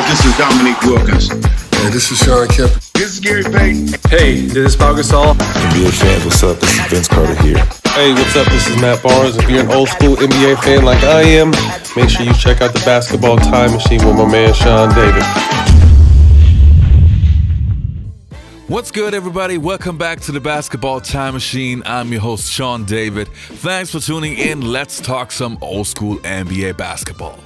This is Dominique Wilkins. Hey, this is Sean Kemp. This is Gary Payton. Hey, this is Pau Gasol. NBA fans, what's up? This is Vince Carter here. Hey, what's up? This is Matt Barnes. If you're an old school NBA fan like I am, make sure you check out the Basketball Time Machine with my man Sean David. What's good, everybody? Welcome back to the Basketball Time Machine. I'm your host, Sean David. Thanks for tuning in. Let's talk some old school NBA basketball.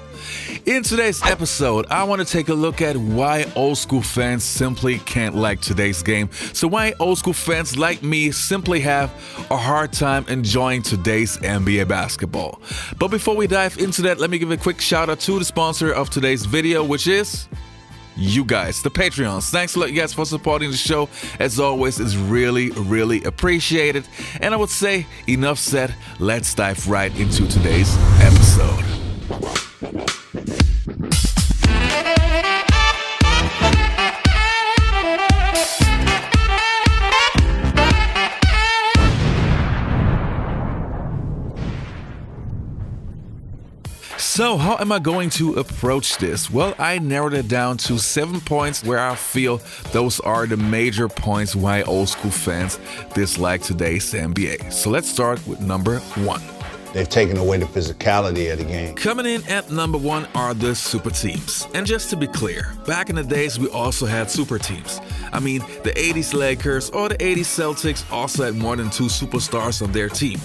In today's episode, I want to take a look at why old school fans simply can't like today's game. So why old school fans like me simply have a hard time enjoying today's NBA basketball. But before we dive into that, let me give a quick shout out to the sponsor of today's video, which is you guys, the Patreons. Thanks a lot, you guys, for supporting the show. As always, it's really appreciated. And I would say, enough said, let's dive right into today's episode. So how am I going to approach this? Well, I narrowed it down to 7 points where I feel those are the major points why old school fans dislike today's NBA. So let's start with number 1. They've taken away the physicality of the game. Coming in at number 1 are the super teams. And just to be clear, back in the days we also had super teams. I mean, the 80s Lakers or the 80s Celtics also had more than 2 superstars on their team.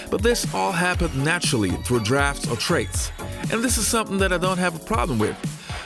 But this all happened naturally through drafts or trades. And this is something that I don't have a problem with.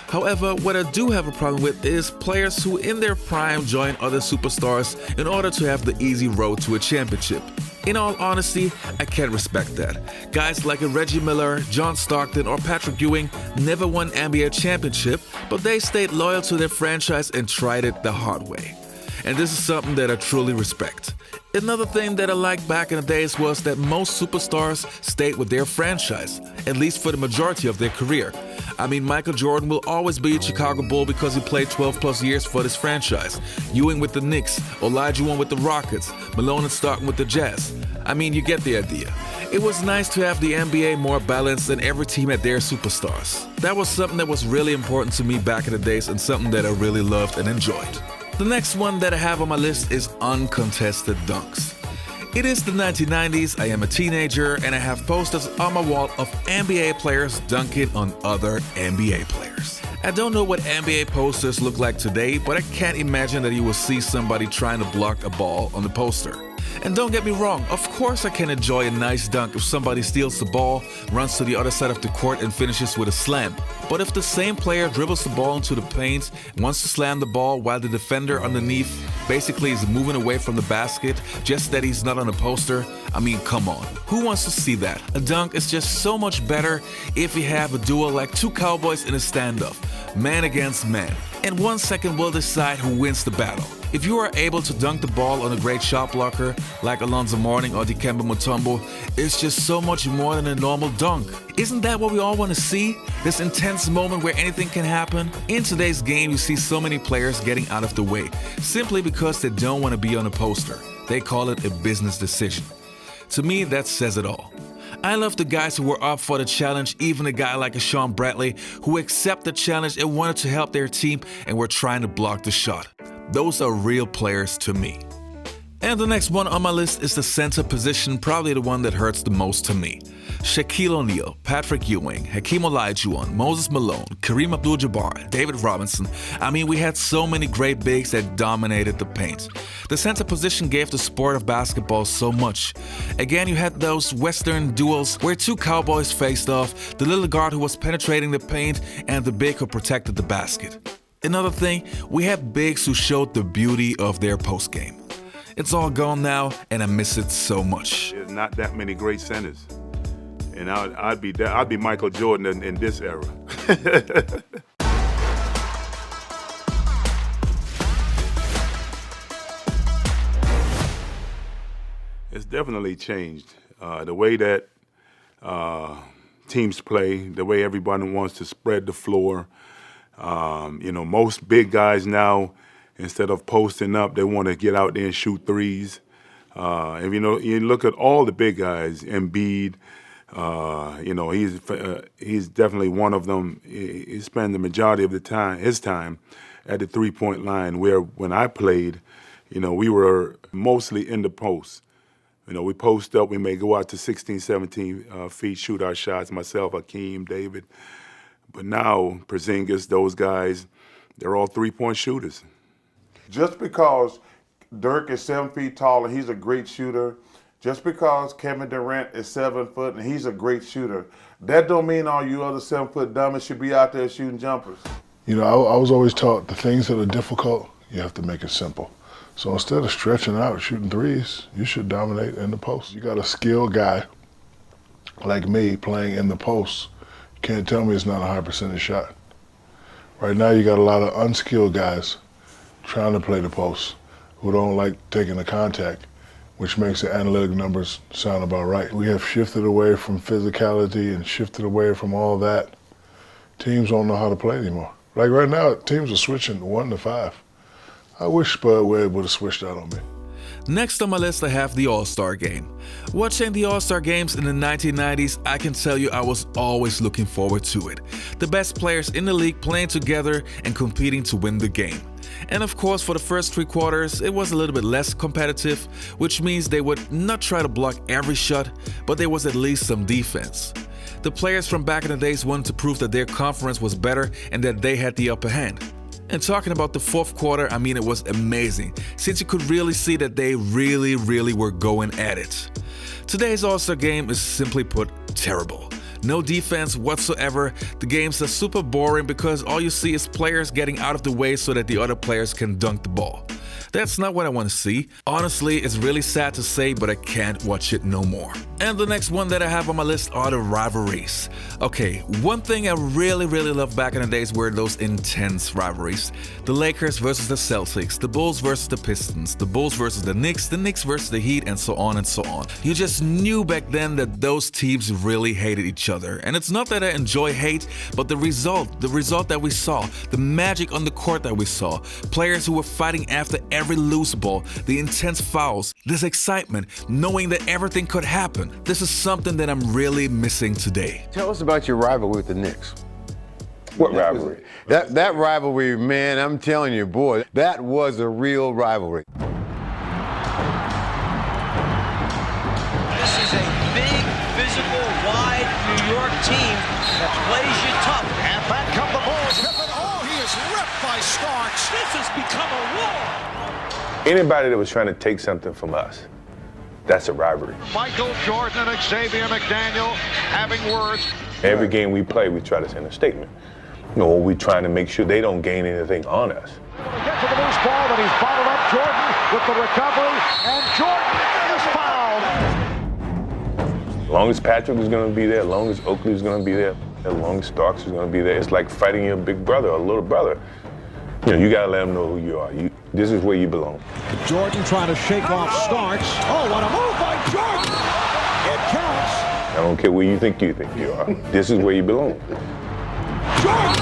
However, what I do have a problem with is players who in their prime join other superstars in order to have the easy road to a championship. In all honesty, I can't respect that. Guys like a Reggie Miller, John Stockton, or Patrick Ewing never won NBA championship, but they stayed loyal to their franchise and tried it the hard way. And this is something that I truly respect. Another thing that I liked back in the days was that most superstars stayed with their franchise, at least for the majority of their career. I mean, Michael Jordan will always be a Chicago Bull because he played 12 plus years for this franchise. Ewing with the Knicks, Olajuwon with the Rockets, Malone and Stockton with the Jazz. I mean, you get the idea. It was nice to have the NBA more balanced and every team had their superstars. That was something that was really important to me back in the days and something that I really loved and enjoyed. The next one that I have on my list is uncontested dunks. It is the 1990s, I am a teenager, and I have posters on my wall of NBA players dunking on other NBA players. I don't know what NBA posters look like today, but I can't imagine that you will see somebody trying to block a ball on the poster. And don't get me wrong, of course I can enjoy a nice dunk if somebody steals the ball, runs to the other side of the court and finishes with a slam. But if the same player dribbles the ball into the paint and wants to slam the ball while the defender underneath basically is moving away from the basket just that he's not on a poster, I mean, come on. Who wants to see that? A dunk is just so much better if you have a duel like 2 cowboys in a standoff, man against man. And 1 second will decide who wins the battle. If you are able to dunk the ball on a great shot blocker like Alonzo Mourning or Dikembe Mutombo, it's just so much more than a normal dunk. Isn't that what we all want to see? This intense moment where anything can happen? In today's game, you see so many players getting out of the way simply because they don't want to be on a poster. They call it a business decision. To me, that says it all. I love the guys who were up for the challenge, even a guy like a Sean Bradley who accepted the challenge and wanted to help their team and were trying to block the shot. Those are real players to me. And the next one on my list is the center position, probably the one that hurts the most to me. Shaquille O'Neal, Patrick Ewing, Hakeem Olajuwon, Moses Malone, Kareem Abdul-Jabbar, David Robinson. I mean, we had so many great bigs that dominated the paint. The center position gave the sport of basketball so much. Again, you had those Western duels where 2 cowboys faced off, the little guard who was penetrating the paint and the big who protected the basket. Another thing, we had bigs who showed the beauty of their postgame. It's all gone now, and I miss it so much. There's not that many great centers, and I'd be Michael Jordan in this era. It's definitely changed. The way that teams play, the way everybody wants to spread the floor. Most big guys now, instead of posting up, they want to get out there and shoot threes. And you look at all the big guys, Embiid, He's definitely one of them. He spent the majority of his time at the three-point line, where when I played, we were mostly in the post. We post up, we may go out to 16, 17 feet, shoot our shots, myself, Hakeem, David. But now, Porzingis, those guys, they're all three-point shooters. Just because Dirk is 7 feet tall and he's a great shooter, just because Kevin Durant is 7 foot and he's a great shooter, that don't mean all you other 7 foot dummies should be out there shooting jumpers. I was always taught the things that are difficult, you have to make it simple. So instead of stretching out, shooting threes, you should dominate in the post. You got a skilled guy like me playing in the post. You can't tell me it's not a high percentage shot. Right now you got a lot of unskilled guys trying to play the post who don't like taking the contact, which makes the analytic numbers sound about right. We have shifted away from physicality and shifted away from all that. Teams don't know how to play anymore. Like right now, teams are switching 1 to 5. I wish Spud Webb would have switched out on me. Next on my list, I have the AllStar Game. Watching the AllStar Games in the 1990s, I can tell you I was always looking forward to it. The best players in the league playing together and competing to win the game. And of course, for the first 3 quarters, it was a little bit less competitive, which means they would not try to block every shot, but there was at least some defense. The players from back in the days wanted to prove that their conference was better and that they had the upper hand. And talking about the fourth quarter, I mean, it was amazing, since you could really see that they really were going at it. Today's AllStar Game is simply put terrible. No defense whatsoever. The games are super boring because all you see is players getting out of the way so that the other players can dunk the ball. That's not what I want to see. Honestly, it's really sad to say, but I can't watch it no more. And the next one that I have on my list are the rivalries. Okay, one thing I really loved back in the days were those intense rivalries. The Lakers versus the Celtics, the Bulls versus the Pistons, the Bulls versus the Knicks versus the Heat, and so on and so on. You just knew back then that those teams really hated each other. And it's not that I enjoy hate, but the result that we saw, the magic on the court that we saw, players who were fighting after every loose ball, the intense fouls, this excitement, knowing that everything could happen. This is something that I'm really missing today. Tell us about your rivalry with the Knicks. What rivalry? That rivalry, man, I'm telling you, boy, that was a real rivalry. This is a big, physical, wide New York team that plays you tough. And back come the Bulls. Oh, he is ripped by Starks. This has become a war. Anybody that was trying to take something from us, that's a rivalry. Michael Jordan and Xavier McDaniel having words. Every game we play, we try to send a statement. We're trying to make sure they don't gain anything on us. Get to the loose ball, but he's bottled up. Jordan with the recovery, and Jordan is fouled. As long as Patrick is going to be there, as long as Oakley is going to be there, as long as Starks is going to be there, it's like fighting your big brother or little brother. You got to let them know who you are. This is where you belong. Jordan trying to shake off Starks. Oh, what a move by Jordan! It counts. I don't care where you think you are. This is where you belong. Jordan!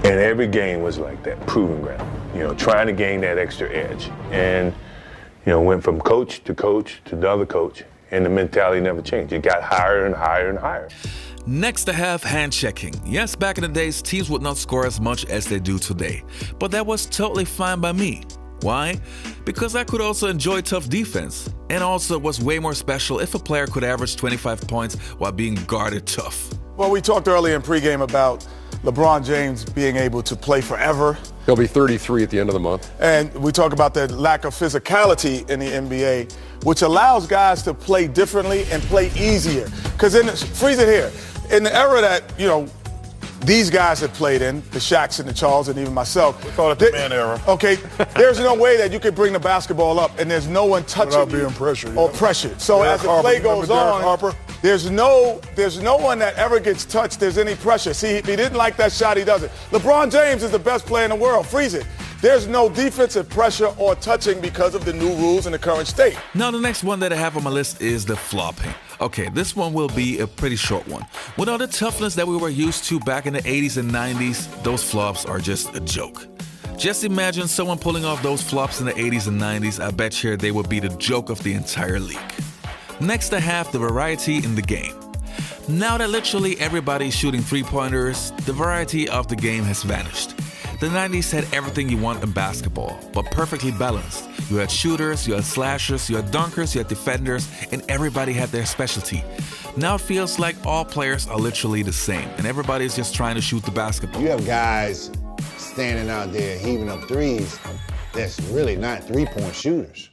And every game was like that, proving ground. Trying to gain that extra edge. And, went from coach to the other coach, and the mentality never changed. It got higher and higher and higher. Next, I have hand checking. Yes, back in the days, teams would not score as much as they do today, but that was totally fine by me. Why? Because I could also enjoy tough defense, and also it was way more special if a player could average 25 points while being guarded tough. Well, we talked earlier in pregame about LeBron James being able to play forever. He'll be 33 at the end of the month. And we talk about the lack of physicality in the NBA, which allows guys to play differently and play easier. Because freeze it here. In the era that, these guys have played in, the Shaqs and the Charles and even myself. We call it the man era. Okay, there's no way that you can bring the basketball up and there's no one touching without being pressured. Or pressured. So as the play goes on, there's no one that ever gets touched. There's any pressure. See, if he didn't like that shot, he doesn't. LeBron James is the best player in the world. Freeze it. There's no defensive pressure or touching because of the new rules in the current state. Now, the next one that I have on my list is the flopping. Okay, this one will be a pretty short one. With all the toughness that we were used to back in the 80s and 90s, those flops are just a joke. Just imagine someone pulling off those flops in the 80s and 90s. I bet you they would be the joke of the entire league. Next to have the variety in the game. Now that literally everybody's shooting three-pointers, the variety of the game has vanished. The 90s had everything you want in basketball, but perfectly balanced. You had shooters, you had slashers, you had dunkers, you had defenders, and everybody had their specialty. Now it feels like all players are literally the same, and everybody's just trying to shoot the basketball. You have guys standing out there heaving up threes that's really not three-point shooters.